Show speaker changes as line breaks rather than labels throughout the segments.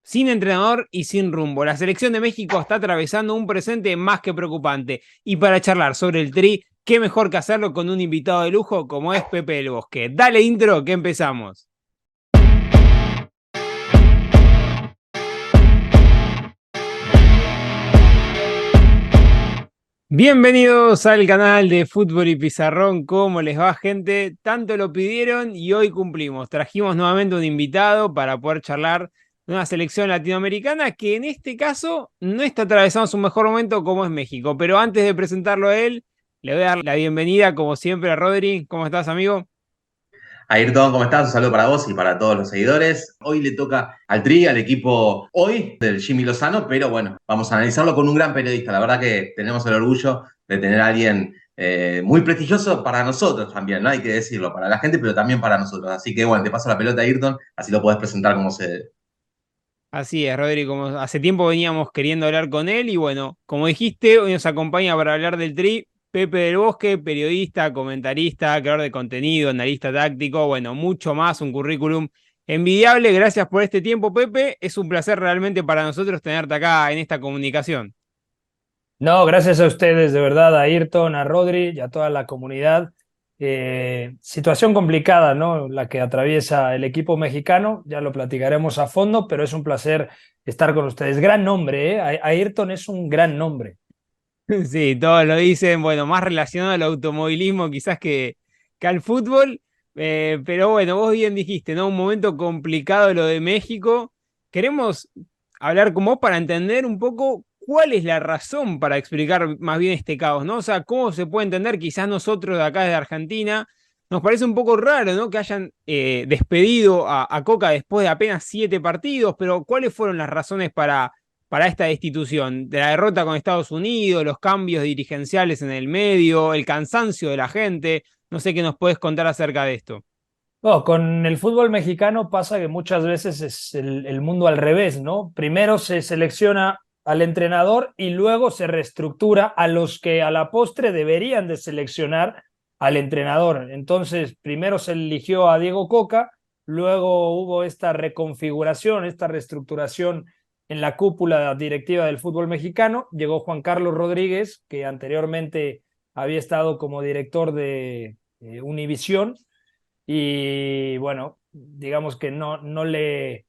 sin entrenador y sin rumbo. La selección de México está atravesando un presente más que preocupante. Y para charlar sobre el Tri, qué mejor que hacerlo con un invitado de lujo como es Pepe del Bosque. Dale intro, que empezamos. Bienvenidos al canal de Fútbol y Pizarrón. ¿Cómo les va, gente? Tanto lo pidieron y hoy cumplimos. Trajimos nuevamente un invitado para poder charlar de una selección latinoamericana que en este caso no está atravesando su mejor momento como es México. Pero antes de presentarlo a él, le voy a dar la bienvenida como siempre a Rodri. ¿Cómo estás, amigo?
Ayrton, ¿cómo estás? Un saludo para vos y para todos los seguidores. Hoy le toca al Tri, al equipo hoy del Jimmy Lozano, pero bueno, vamos a analizarlo con un gran periodista. La verdad que tenemos el orgullo de tener a alguien muy prestigioso para nosotros también, ¿no? Hay que decirlo, para la gente, pero también para nosotros. Así que bueno, te paso la pelota, Ayrton, así lo podés presentar como se debe.
Así es, Rodri, como hace tiempo veníamos queriendo hablar con él y bueno, como dijiste, hoy nos acompaña para hablar del Tri Pepe del Bosque, periodista, comentarista, creador de contenido, analista táctico, bueno, mucho más, un currículum envidiable. Gracias por este tiempo, Pepe. Es un placer realmente para nosotros tenerte acá en esta comunicación.
No, gracias a ustedes, de verdad, a Ayrton, a Rodri y a toda la comunidad. Situación complicada, ¿no? La que atraviesa el equipo mexicano, ya lo platicaremos a fondo, pero es un placer estar con ustedes. Gran nombre, ¿eh? Ayrton es un gran nombre.
Sí, todos lo dicen, bueno, más relacionado al automovilismo quizás que al fútbol, pero bueno, vos bien dijiste, ¿no? Un momento complicado lo de México. Queremos hablar con vos para entender un poco cuál es la razón para explicar más bien este caos, ¿no? O sea, cómo se puede entender, quizás nosotros de acá de Argentina, nos parece un poco raro, ¿no? Que hayan despedido a Coca después de apenas 7 partidos, pero ¿cuáles fueron las razones para esta destitución? De la derrota con Estados Unidos, los cambios dirigenciales en el medio, el cansancio de la gente. No sé qué nos puedes contar acerca de esto.
No, con el fútbol mexicano pasa que muchas veces es el mundo al revés, ¿no? Primero se selecciona al entrenador y luego se reestructura a los que a la postre deberían de seleccionar al entrenador. Entonces, primero se eligió a Diego Coca, luego hubo esta reconfiguración, esta reestructuración en la cúpula directiva del fútbol mexicano. Llegó Juan Carlos Rodríguez, que anteriormente había estado como director de Univisión y bueno, digamos que no le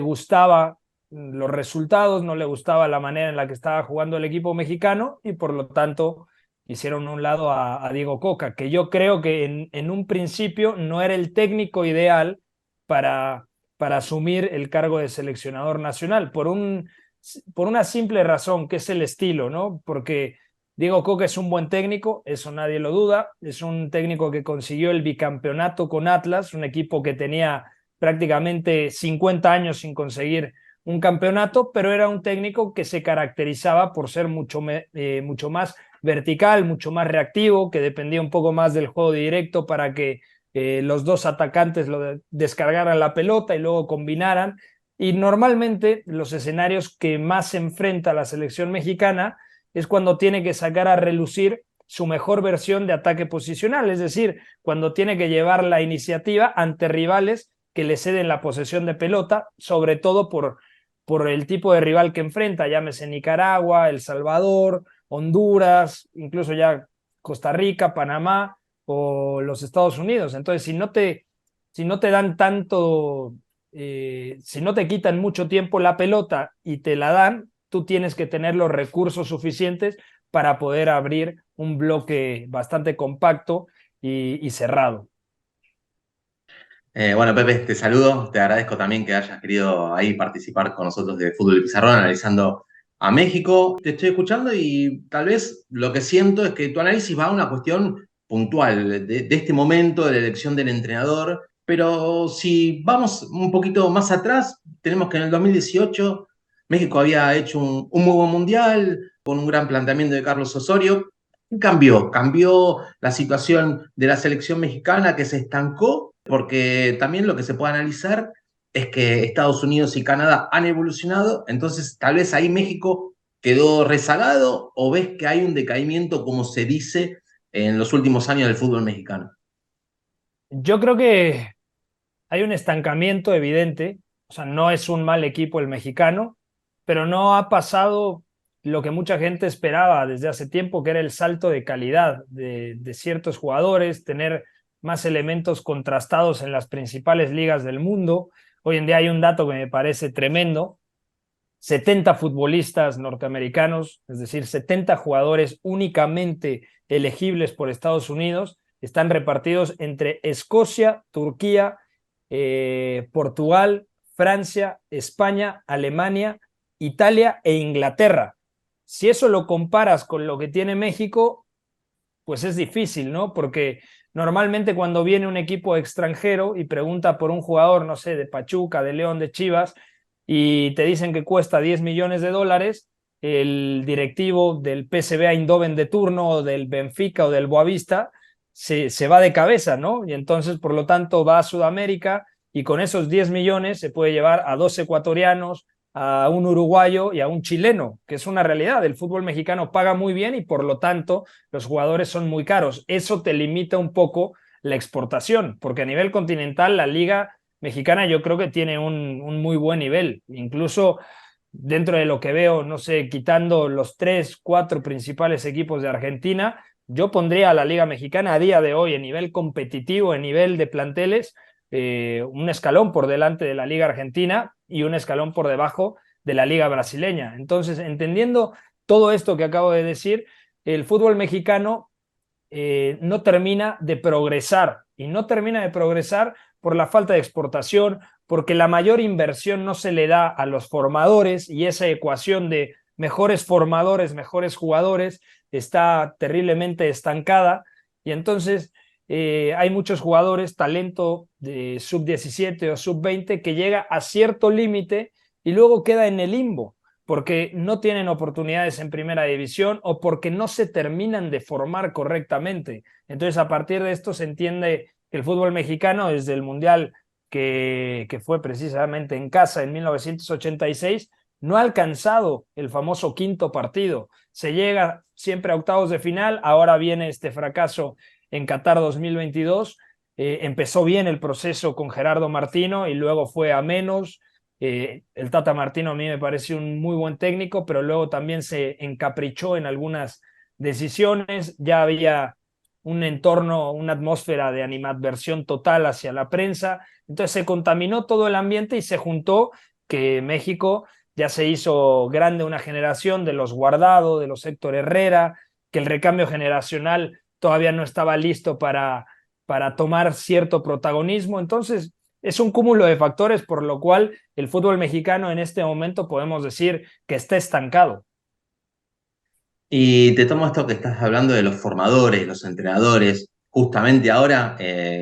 gustaba los resultados, no le gustaba la manera en la que estaba jugando el equipo mexicano y por lo tanto hicieron un lado a Diego Coca, que yo creo que en un principio no era el técnico ideal para asumir el cargo de seleccionador nacional, por una simple razón, que es el estilo, ¿no? Porque Diego Coca es un buen técnico, eso nadie lo duda, es un técnico que consiguió el bicampeonato con Atlas, un equipo que tenía prácticamente 50 años sin conseguir un campeonato, pero era un técnico que se caracterizaba por ser mucho más vertical, mucho más reactivo, que dependía un poco más del juego directo para que los dos atacantes descargaran la pelota y luego combinaran. Y normalmente los escenarios que más se enfrenta la selección mexicana es cuando tiene que sacar a relucir su mejor versión de ataque posicional, es decir, cuando tiene que llevar la iniciativa ante rivales que le ceden la posesión de pelota, sobre todo por el tipo de rival que enfrenta, llámese Nicaragua, El Salvador, Honduras, incluso ya Costa Rica, Panamá o los Estados Unidos. Entonces, si no te dan tanto, si no te quitan mucho tiempo la pelota y te la dan, tú tienes que tener los recursos suficientes para poder abrir un bloque bastante compacto y cerrado.
Bueno, Pepe, te saludo, te agradezco también que hayas querido ahí participar con nosotros de Fútbol y Pizarrón analizando a México. Te estoy escuchando y tal vez lo que siento es que tu análisis va a una cuestión puntual de este momento, de la elección del entrenador, pero si vamos un poquito más atrás, tenemos que en el 2018 México había hecho un muy buen mundial con un gran planteamiento de Carlos Osorio. ¿Qué cambió? Cambió la situación de la selección mexicana que se estancó, porque también lo que se puede analizar es que Estados Unidos y Canadá han evolucionado, entonces tal vez ahí México quedó rezagado o ves que hay un decaimiento, como se dice, en los últimos años del fútbol mexicano.
Yo creo que hay un estancamiento evidente. O sea, no es un mal equipo el mexicano, pero no ha pasado lo que mucha gente esperaba desde hace tiempo, que era el salto de calidad de ciertos jugadores, tener más elementos contrastados en las principales ligas del mundo. Hoy en día hay un dato que me parece tremendo: 70 futbolistas norteamericanos, es decir, 70 jugadores únicamente elegibles por Estados Unidos, están repartidos entre Escocia, Turquía, Portugal, Francia, España, Alemania, Italia e Inglaterra. Si eso lo comparas con lo que tiene México, pues es difícil, ¿no? Porque normalmente cuando viene un equipo extranjero y pregunta por un jugador, no sé, de Pachuca, de León, de Chivas, y te dicen que cuesta 10 millones de dólares, el directivo del PSV Eindhoven de turno, o del Benfica o del Boavista, se va de cabeza, ¿no? Y entonces, por lo tanto, va a Sudamérica y con esos 10 millones se puede llevar a 2 ecuatorianos, a un uruguayo y a un chileno, que es una realidad. El fútbol mexicano paga muy bien y por lo tanto los jugadores son muy caros. Eso te limita un poco la exportación, porque a nivel continental la liga mexicana yo creo que tiene un muy buen nivel. Incluso dentro de lo que veo, no sé, quitando los 3, 4 principales equipos de Argentina, yo pondría a la liga mexicana a día de hoy en nivel competitivo, en nivel de planteles, un escalón por delante de la liga argentina y un escalón por debajo de la liga brasileña. Entonces, entendiendo todo esto que acabo de decir, el fútbol mexicano no termina de progresar, y no termina de progresar por la falta de exportación, porque la mayor inversión no se le da a los formadores, y esa ecuación de mejores formadores, mejores jugadores está terriblemente estancada. Y entonces hay muchos jugadores, talento de sub-17 o sub-20, que llega a cierto límite y luego queda en el limbo, porque no tienen oportunidades en primera división o porque no se terminan de formar correctamente. Entonces, a partir de esto se entiende que el fútbol mexicano, desde el Mundial que fue precisamente en casa en 1986, no ha alcanzado el famoso quinto partido. Se llega siempre a octavos de final, ahora viene este fracaso en Qatar 2022. Empezó bien el proceso con Gerardo Martino y luego fue a menos. El Tata Martino a mí me parece un muy buen técnico, pero luego también se encaprichó en algunas decisiones. Ya había un entorno, una atmósfera de animadversión total hacia la prensa. Entonces se contaminó todo el ambiente y se juntó que México ya se hizo grande una generación de los Guardado, de los Héctor Herrera, que el recambio generacional todavía no estaba listo para tomar cierto protagonismo. Entonces, es un cúmulo de factores por lo cual el fútbol mexicano en este momento podemos decir que está estancado.
Y te tomo esto que estás hablando de los formadores, los entrenadores. Justamente ahora,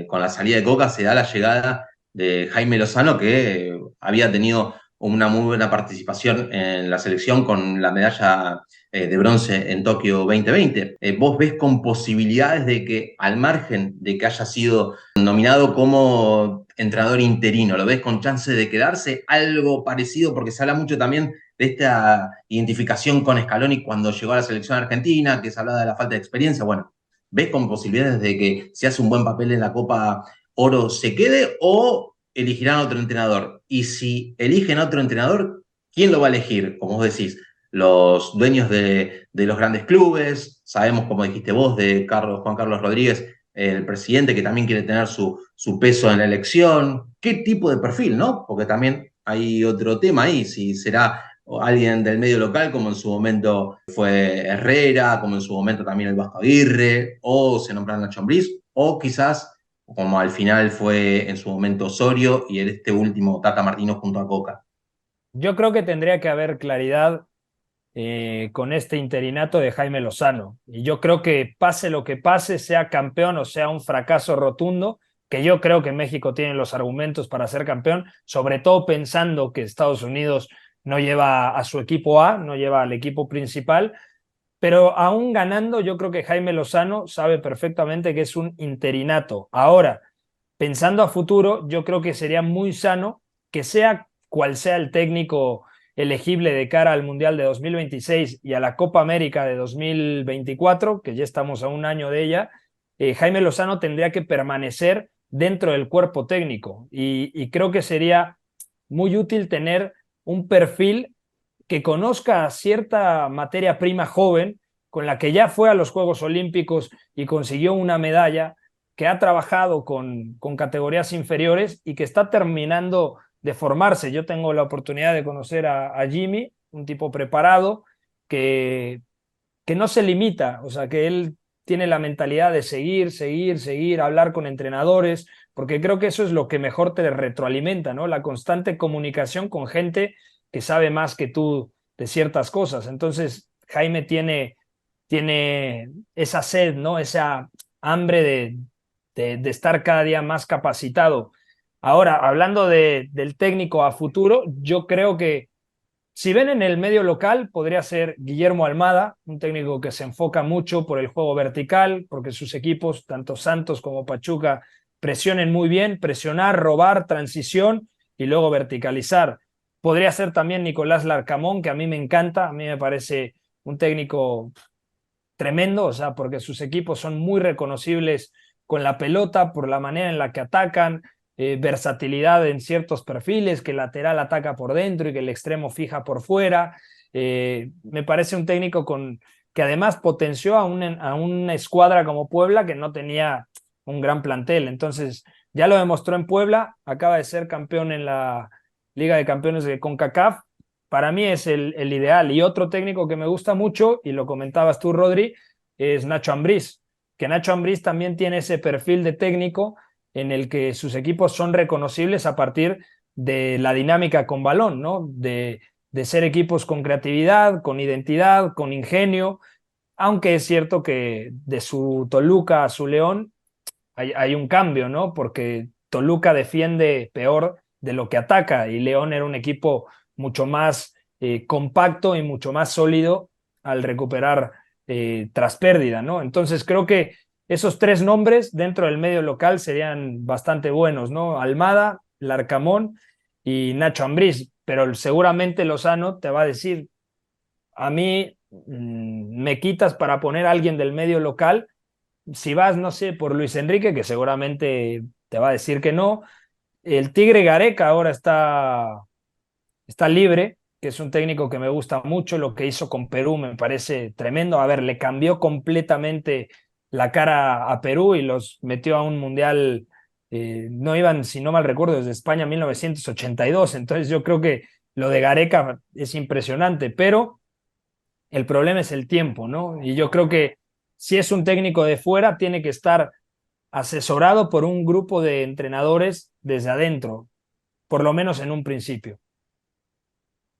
con la salida de Coca, se da la llegada de Jaime Lozano, que había tenido una muy buena participación en la selección con la medalla de bronce en Tokio 2020. ¿Vos ves con posibilidades de que, al margen de que haya sido nominado como entrenador interino, lo ves con chance de quedarse? Algo parecido, porque se habla mucho también de esta identificación con Scaloni cuando llegó a la selección argentina, que se hablaba de la falta de experiencia. Bueno, ¿ves con posibilidades de que si hace un buen papel en la Copa Oro se quede o elegirán otro entrenador? Y si eligen otro entrenador, ¿quién lo va a elegir? Como vos decís, los dueños de los grandes clubes, sabemos, como dijiste vos, de Juan Carlos Rodríguez, el presidente, que también quiere tener su peso en la elección. ¿Qué tipo de perfil, no? Porque también hay otro tema ahí, si será alguien del medio local, como en su momento fue Herrera, como en su momento también el Vasco Aguirre, o se nombraron Nacho Ambriz, o quizás, como al final fue en su momento Osorio y este último Tata Martino junto a Coca.
Yo creo que tendría que haber claridad con este interinato de Jaime Lozano. Y yo creo que pase lo que pase, sea campeón o sea un fracaso rotundo, que yo creo que México tiene los argumentos para ser campeón, sobre todo pensando que Estados Unidos no lleva a su equipo A, no lleva al equipo principal, pero aún ganando, yo creo que Jaime Lozano sabe perfectamente que es un interinato. Ahora, pensando a futuro, yo creo que sería muy sano que sea cual sea el técnico elegible de cara al Mundial de 2026 y a la Copa América de 2024, que ya estamos a un año de ella, Jaime Lozano tendría que permanecer dentro del cuerpo técnico y creo que sería muy útil tener un perfil que conozca cierta materia prima joven, con la que ya fue a los Juegos Olímpicos y consiguió una medalla, que ha trabajado con categorías inferiores y que está terminando de formarse. Yo tengo la oportunidad de conocer a Jimmy, un tipo preparado, que no se limita, o sea, que él tiene la mentalidad de seguir, hablar con entrenadores, porque creo que eso es lo que mejor te retroalimenta, ¿no? La constante comunicación con gente que sabe más que tú de ciertas cosas. Entonces, Jaime tiene esa sed, ¿no? Esa hambre de estar cada día más capacitado. Ahora, hablando del técnico a futuro, yo creo que si ven en el medio local, podría ser Guillermo Almada, un técnico que se enfoca mucho por el juego vertical, porque sus equipos, tanto Santos como Pachuca, presionen muy bien, presionar, robar, transición y luego verticalizar. Podría ser también Nicolás Larcamón, que a mí me encanta, a mí me parece un técnico tremendo, o sea, porque sus equipos son muy reconocibles con la pelota, por la manera en la que atacan, versatilidad en ciertos perfiles, que el lateral ataca por dentro y que el extremo fija por fuera. Me parece un técnico que además potenció a una escuadra como Puebla que no tenía un gran plantel. Entonces, ya lo demostró en Puebla, acaba de ser campeón en la Liga de Campeones de CONCACAF. Para mí es el ideal. Y otro técnico que me gusta mucho, y lo comentabas tú, Rodri, es Nacho Ambriz, que Nacho Ambriz también tiene ese perfil de técnico en el que sus equipos son reconocibles a partir de la dinámica con balón, ¿no? De ser equipos con creatividad, con identidad, con ingenio, aunque es cierto que de su Toluca a su León hay un cambio, ¿no? Porque Toluca defiende peor de lo que ataca y León era un equipo mucho más compacto y mucho más sólido al recuperar tras pérdida, ¿no? Entonces creo que esos tres nombres dentro del medio local serían bastante buenos, ¿no? Almada, Larcamón y Nacho Ambriz, pero seguramente Lozano te va a decir, a mí me quitas para poner a alguien del medio local. Si vas, no sé, por Luis Enrique, que seguramente te va a decir que no. El Tigre Gareca ahora está libre, que es un técnico que me gusta mucho. Lo que hizo con Perú me parece tremendo. A ver, le cambió completamente la cara a Perú y los metió a un mundial. No iban, si no mal recuerdo, desde España 1982. Entonces yo creo que lo de Gareca es impresionante, pero el problema es el tiempo, ¿no? Y yo creo que si es un técnico de fuera, tiene que estar asesorado por un grupo de entrenadores desde adentro, por lo menos en un principio.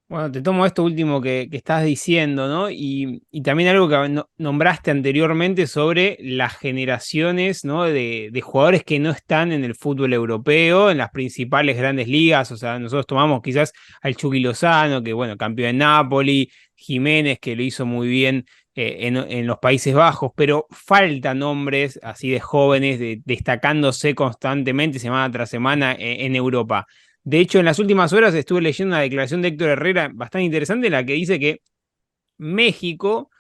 Bueno, te tomo esto último que estás diciendo, ¿no? Y también algo que nombraste anteriormente sobre las generaciones, ¿no? De jugadores que no están en el fútbol europeo, en las principales grandes ligas. O sea, nosotros tomamos quizás al Chucky Lozano, que bueno, campeón en Napoli, Jiménez, que lo hizo muy bien en los Países Bajos, pero faltan nombres así de jóvenes, destacándose constantemente, semana tras semana, en Europa. De hecho, en las últimas horas estuve leyendo una declaración de Héctor Herrera bastante interesante en la que dice que México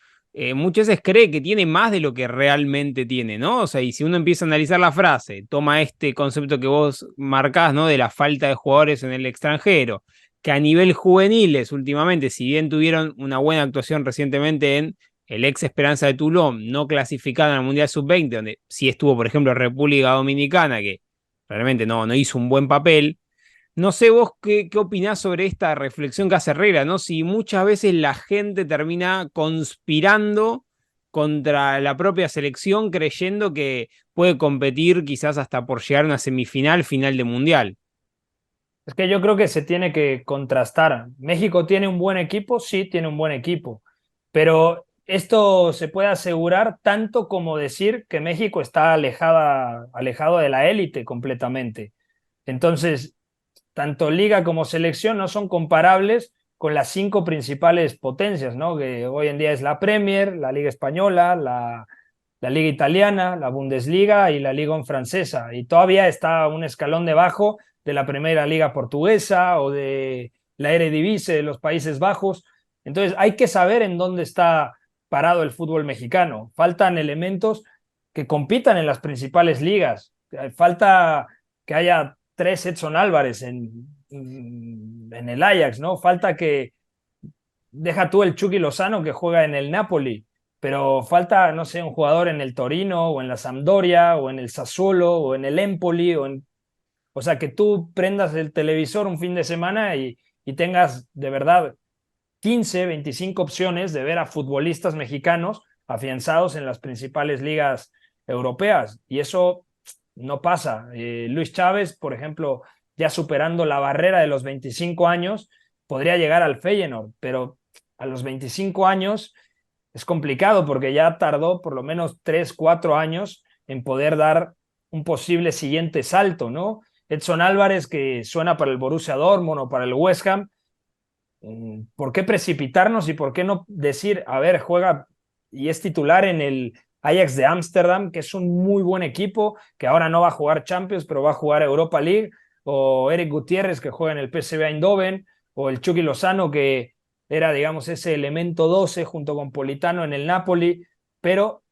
muchas veces cree que tiene más de lo que realmente tiene, ¿no? O sea, y si uno empieza a analizar la frase, toma este concepto que vos marcás, ¿no? De la falta de jugadores en el extranjero, que a nivel juveniles últimamente, si bien tuvieron una buena actuación recientemente en el ex Esperanza de Toulon, no clasificado en el Mundial Sub-20, donde sí estuvo, por ejemplo, República Dominicana, que realmente no hizo un buen papel. No sé vos qué opinás sobre esta reflexión que hace Herrera, ¿no? Si muchas veces la gente termina conspirando contra la propia selección, creyendo que puede competir quizás hasta por llegar a una semifinal, final de mundial.
Es que yo creo que se tiene que contrastar. ¿México tiene un buen equipo? Sí, tiene un buen equipo. Pero esto se puede asegurar tanto como decir que México está alejado de la élite completamente. Entonces, tanto liga como selección no son comparables con las cinco principales potencias, ¿no? Que hoy en día es la Premier, la Liga Española, la Liga Italiana, la Bundesliga y la Liga Francesa. Y todavía está un escalón debajo de la Primera Liga Portuguesa o de la Eredivisie de los Países Bajos. Entonces hay que saber en dónde está parado el fútbol mexicano. Faltan elementos que compitan en las principales ligas. Falta que haya tres Edson Álvarez en el Ajax, ¿no? Falta que, deja tú el Chucky Lozano que juega en el Napoli, pero falta, no sé, un jugador en el Torino o en la Sampdoria o en el Sassuolo o en el Empoli o sea, que tú prendas el televisor un fin de semana y tengas de verdad 15, 25 opciones de ver a futbolistas mexicanos afianzados en las principales ligas europeas. Y eso no pasa. Luis Chávez, por ejemplo, ya superando la barrera de los 25 años, podría llegar al Feyenoord, pero a los 25 años es complicado porque ya tardó por lo menos 3, 4 años en poder dar un posible siguiente salto, ¿no? Edson Álvarez, que suena para el Borussia Dortmund o para el West Ham, ¿por qué precipitarnos y por qué no decir, a ver, juega y es titular en el Ajax de Ámsterdam, que es un muy buen equipo, que ahora no va a jugar Champions, pero va a jugar Europa League, o Eric Gutiérrez, que juega en el PSV Eindhoven, o el Chucky Lozano, que era, digamos, ese elemento 12 junto con Politano en el Napoli, pero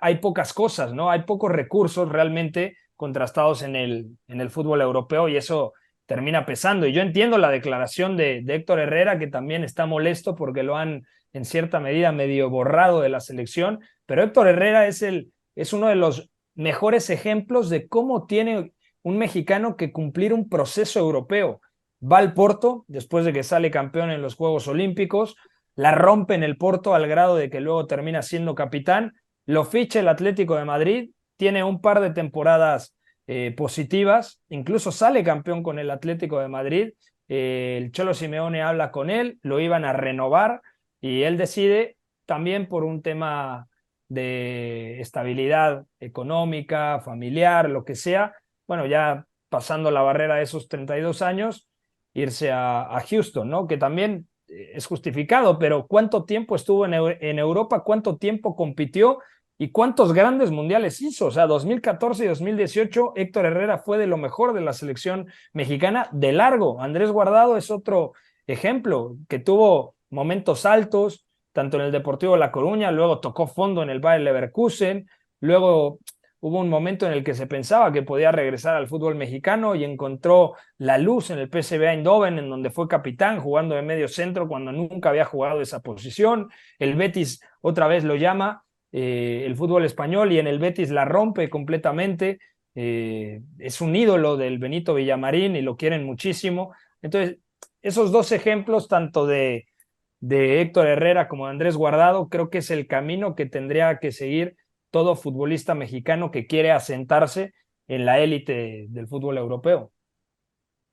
hay pocas cosas, ¿no? Hay pocos recursos realmente contrastados en el fútbol europeo y eso termina pesando. Y yo entiendo la declaración de Héctor Herrera, que también está molesto porque lo han en cierta medida medio borrado de la selección, pero Héctor Herrera es uno de los mejores ejemplos de cómo tiene un mexicano que cumplir un proceso europeo. Va al Porto, después de que sale campeón en los Juegos Olímpicos, la rompe en el Porto al grado de que luego termina siendo capitán, lo ficha el Atlético de Madrid, tiene un par de temporadas positivas, incluso sale campeón con el Atlético de Madrid, el Cholo Simeone habla con él, lo iban a renovar y él decide también por un tema de estabilidad económica, familiar, lo que sea, bueno, ya pasando la barrera de esos 32 años, irse a Houston, ¿no? Que también es justificado, pero ¿cuánto tiempo estuvo en Europa? ¿Cuánto tiempo compitió? ¿Y cuántos grandes mundiales hizo? O sea, 2014 y 2018, Héctor Herrera fue de lo mejor de la selección mexicana de largo. Andrés Guardado es otro ejemplo, que tuvo momentos altos, tanto en el Deportivo La Coruña, luego tocó fondo en el Bayer Leverkusen, luego hubo un momento en el que se pensaba que podía regresar al fútbol mexicano y encontró la luz en el PSV Eindhoven, en donde fue capitán, jugando de medio centro cuando nunca había jugado esa posición. El Betis otra vez lo llama, el fútbol español, y en el Betis la rompe completamente. Es un ídolo del Benito Villamarín y lo quieren muchísimo. Entonces, esos dos ejemplos, tanto de Héctor Herrera como de Andrés Guardado, creo que es el camino que tendría que seguir todo futbolista mexicano que quiere asentarse en la élite del fútbol europeo.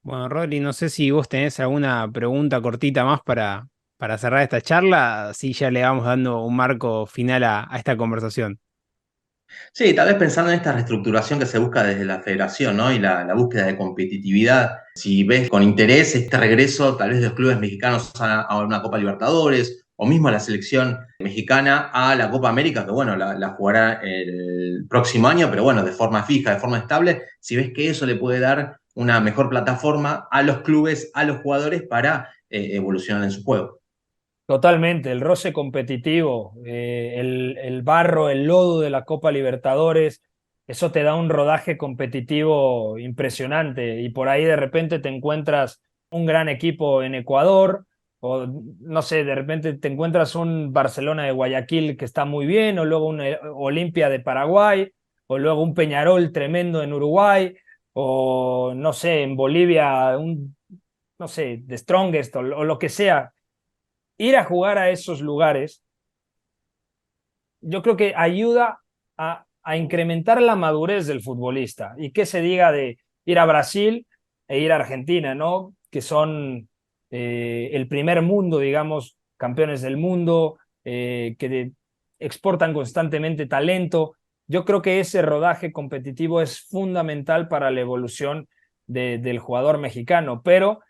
Bueno, Rodri, no sé si vos tenés alguna pregunta cortita más para cerrar esta charla, así ya le vamos dando un marco final a esta conversación.
Sí, tal vez pensando en esta reestructuración que se busca desde la federación, ¿no? Y la búsqueda de competitividad. Si ves con interés este regreso, tal vez de los clubes mexicanos a una Copa Libertadores, o mismo a la selección mexicana a la Copa América, que bueno, la jugará el próximo año, pero bueno, de forma fija, de forma estable. Si ves que eso le puede dar una mejor plataforma a los clubes, a los jugadores para evolucionar en su juego.
Totalmente, el roce competitivo, el barro, el lodo de la Copa Libertadores, eso te da un rodaje competitivo impresionante y por ahí de repente te encuentras un gran equipo en Ecuador o no sé, de repente te encuentras un Barcelona de Guayaquil que está muy bien o luego un Olimpia de Paraguay o luego un Peñarol tremendo en Uruguay o no sé, en Bolivia un, no sé, de Strongest o lo que sea. Ir a jugar a esos lugares, yo creo que ayuda a incrementar la madurez del futbolista. Y que se diga de ir a Brasil e ir a Argentina, ¿no? Que son el primer mundo, digamos, campeones del mundo, exportan constantemente talento. Yo creo que ese rodaje competitivo es fundamental para la evolución del jugador mexicano, pero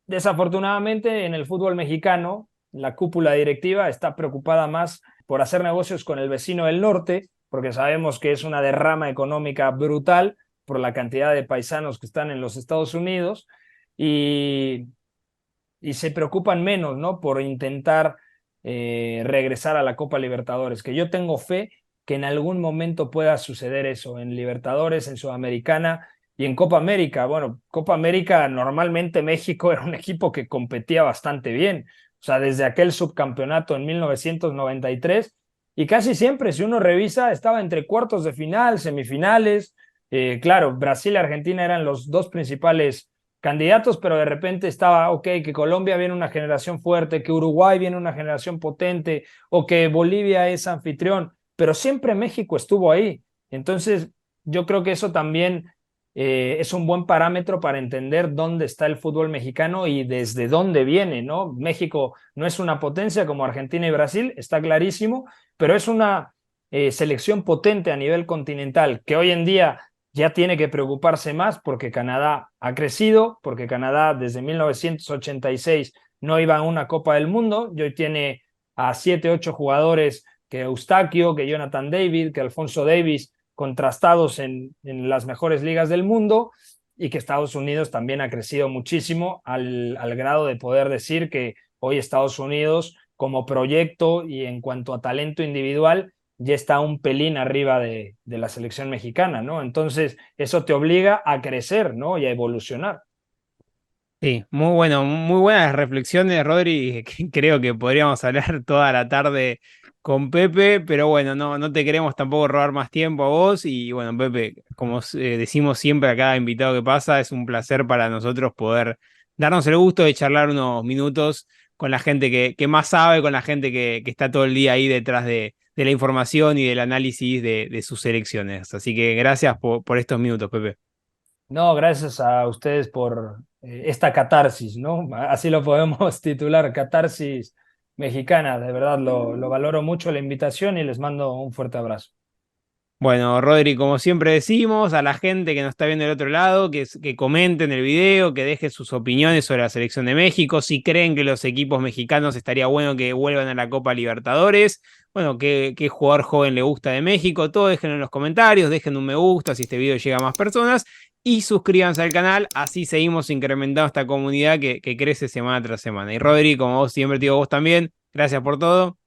desafortunadamente en el fútbol mexicano la cúpula directiva está preocupada más por hacer negocios con el vecino del norte, porque sabemos que es una derrama económica brutal por la cantidad de paisanos que están en los Estados Unidos y, y se preocupan menos, ¿no? Por intentar regresar a la Copa Libertadores, que yo tengo fe que en algún momento pueda suceder eso en Libertadores, en Sudamericana. Y en Copa América, bueno, Copa América normalmente México era un equipo que competía bastante bien, o sea, desde aquel subcampeonato en 1993, y casi siempre, si uno revisa, estaba entre cuartos de final, semifinales. Claro, Brasil y Argentina eran los dos principales candidatos, pero de repente estaba, ok, que Colombia viene una generación fuerte, que Uruguay viene una generación potente, o que Bolivia es anfitrión, pero siempre México estuvo ahí. Entonces, yo creo que eso también es un buen parámetro para entender dónde está el fútbol mexicano y desde dónde viene, ¿no? México no es una potencia como Argentina y Brasil, está clarísimo, pero es una selección potente a nivel continental que hoy en día ya tiene que preocuparse más porque Canadá ha crecido, porque Canadá desde 1986 no iba a una Copa del Mundo y hoy tiene a 7, 8 jugadores que Eustaquio, que Jonathan David, que Alfonso Davis, contrastados en las mejores ligas del mundo, y que Estados Unidos también ha crecido muchísimo al grado de poder decir que hoy Estados Unidos como proyecto y en cuanto a talento individual ya está un pelín arriba de la selección mexicana, ¿no? Entonces eso te obliga a crecer, ¿no? Y a evolucionar.
Sí, muy bueno, muy buenas reflexiones, Rodri. Que creo que podríamos hablar toda la tarde con Pepe, pero bueno, no te queremos tampoco robar más tiempo a vos. Y bueno, Pepe, como decimos siempre a cada invitado que pasa, es un placer para nosotros poder darnos el gusto de charlar unos minutos con la gente que más sabe, con la gente que está todo el día ahí detrás de la información y del análisis de sus selecciones. Así que gracias por estos minutos, Pepe.
No, gracias a ustedes por esta catarsis, ¿no? Así lo podemos titular, catarsis mexicana. De verdad lo valoro mucho la invitación y les mando un fuerte abrazo.
Bueno, Rodri, como siempre decimos, a la gente que nos está viendo del otro lado, que comenten el video, que dejen sus opiniones sobre la selección de México, si creen que los equipos mexicanos estaría bueno que vuelvan a la Copa Libertadores, bueno, qué jugador joven le gusta de México, todo déjenlo en los comentarios, dejen un me gusta si este video llega a más personas y suscríbanse al canal, así seguimos incrementando esta comunidad que crece semana tras semana. Y Rodri, como vos siempre te digo vos también, gracias por todo.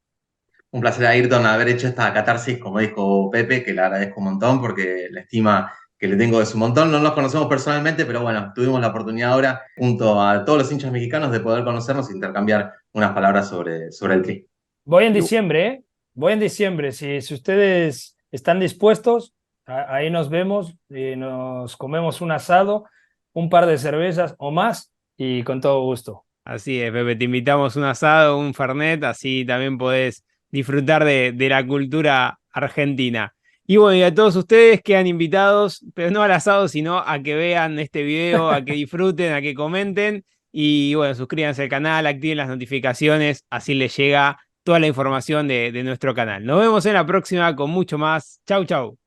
Un placer, Ayrton, haber hecho esta catarsis, como dijo Pepe, que le agradezco un montón porque la estima que le tengo es un montón. No nos conocemos personalmente, pero bueno, tuvimos la oportunidad ahora, junto a todos los hinchas mexicanos, de poder conocernos e intercambiar unas palabras sobre el Tri.
Voy en
Y
diciembre, ¿eh? Voy en diciembre. Si ustedes están dispuestos, ahí nos vemos, nos comemos un asado, un par de cervezas o más y con todo gusto.
así es, Pepe, te invitamos un asado, un fernet, así también podés disfrutar de la cultura argentina. Y bueno, y a todos ustedes quedan invitados, pero no al asado, sino a que vean este video, a que disfruten, a que comenten y bueno, suscríbanse al canal, activen las notificaciones, así les llega toda la información de nuestro canal. Nos vemos en la próxima con mucho más. Chau, chau.